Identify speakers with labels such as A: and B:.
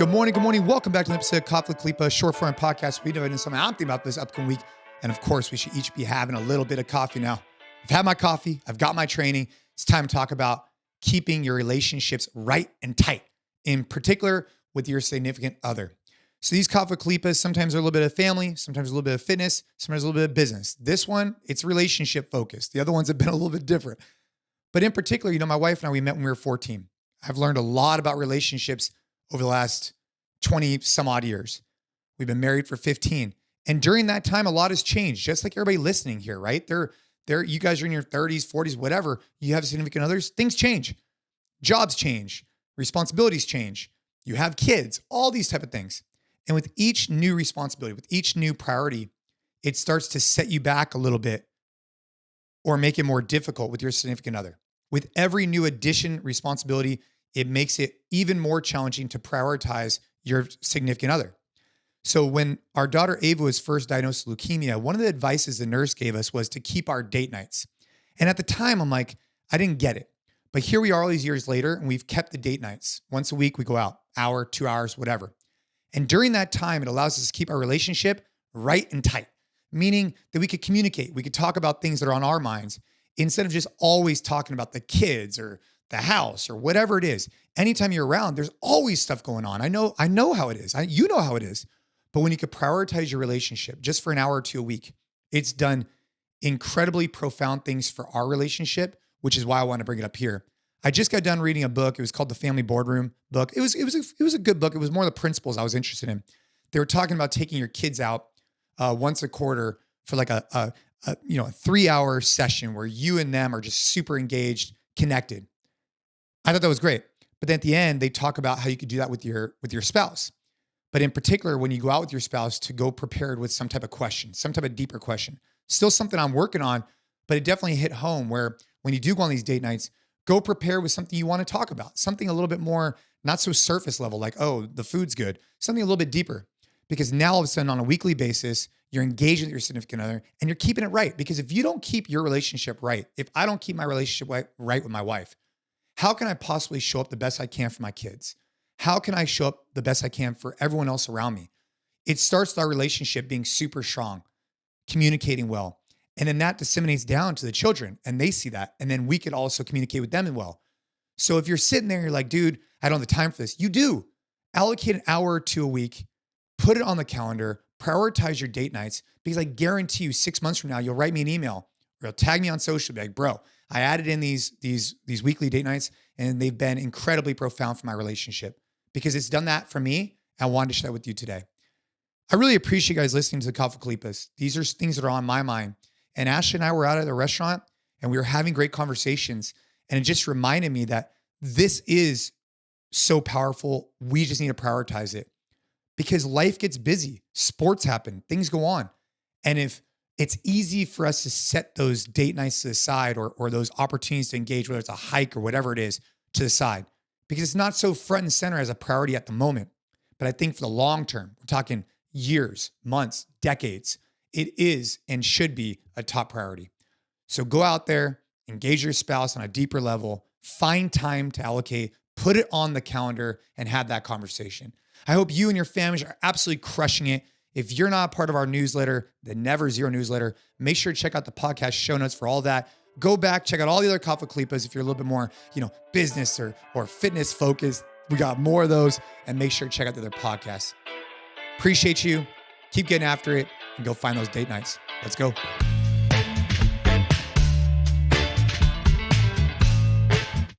A: Good morning. Welcome back to an episode of CrossFit Khalipa, short form podcast. We're doing something I'm thinking about this upcoming week. And of course, we should each be having a little bit of coffee now. I've had my coffee. I've got my training. It's time to talk about keeping your relationships right and tight, in particular with your significant other. So these CrossFit Khalipas, sometimes they're a little bit of family, sometimes a little bit of fitness, sometimes a little bit of business. This one, it's relationship focused. The other ones have been a little bit different. But in particular, my wife and I, we met when we were 14. I've learned a lot about relationships over the last 20 some odd years. We've been married for 15. And during that time, a lot has changed, just like everybody listening here, right? You guys are in your 30s, 40s, whatever. You have significant others, things change. Jobs change, responsibilities change. You have kids, all these type of things. And with each new responsibility, with each new priority, it starts to set you back a little bit or make it more difficult with your significant other. With every new addition, responsibility, it makes it even more challenging to prioritize your significant other. So when our daughter Ava was first diagnosed with leukemia, one of the advices the nurse gave us was to keep our date nights. And at the time, I'm like, I didn't get it. But here we are all these years later, and we've kept the date nights. Once a week, we go out, hour, 2 hours, whatever. And during that time, it allows us to keep our relationship right and tight, meaning that we could communicate. We could talk about things that are on our minds instead of just always talking about the kids or the house or whatever it is. Anytime you're around, there's always stuff going on. I know how it is. You know how it is. But when you could prioritize your relationship just for an hour or two a week, it's done incredibly profound things for our relationship, which is why I want to bring it up here. I just got done reading a book. It was called The Family Boardroom book. It was a good book. It was more the principles I was interested in. They were talking about taking your kids out once a quarter for like a 3-hour session where you and them are just super engaged, connected. I thought that was great. But then at the end, they talk about how you could do that with your spouse. But in particular, when you go out with your spouse, to go prepared with some type of question, some type of deeper question. Still something I'm working on, but it definitely hit home where when you do go on these date nights, go prepared with something you want to talk about, something a little bit more, not so surface level, like, oh, the food's good, something a little bit deeper. Because now all of a sudden on a weekly basis, you're engaged with your significant other and you're keeping it right. Because if you don't keep your relationship right, if I don't keep my relationship right with my wife, how can I possibly show up the best I can for my kids? How can I show up the best I can for everyone else around me? It starts with our relationship being super strong, communicating well. And then that disseminates down to the children and they see that. And then we could also communicate with them as well. So if you're sitting there, you're like, dude, I don't have the time for this. You do. Allocate an hour or two a week, put it on the calendar, prioritize your date nights, because I guarantee you 6 months from now, you'll write me an email or you'll tag me on social, be like, bro, I added in these weekly date nights and they've been incredibly profound for my relationship. Because it's done that for me. I wanted to share that with you today. I really appreciate you guys listening to the CrossFit Khalipas. These are things that are on my mind. And Ashley and I were out at the restaurant and we were having great conversations. And it just reminded me that this is so powerful. We just need to prioritize it because life gets busy. Sports happen. Things go on. And if it's easy for us to set those date nights to the side or those opportunities to engage, whether it's a hike or whatever it is, to the side, because it's not so front and center as a priority at the moment. But I think for the long term, we're talking years, months, decades, it is and should be a top priority. So go out there, engage your spouse on a deeper level, find time to allocate, put it on the calendar and have that conversation. I hope you and your families are absolutely crushing it. If you're not a part of our newsletter, the Never Zero newsletter, make sure to check out the podcast show notes for all that. Go back, check out all the other CrossFit Khalipas if you're a little bit more, business or fitness focused. We got more of those, and make sure to check out the other podcasts. Appreciate you. Keep getting after it and go find those date nights. Let's go.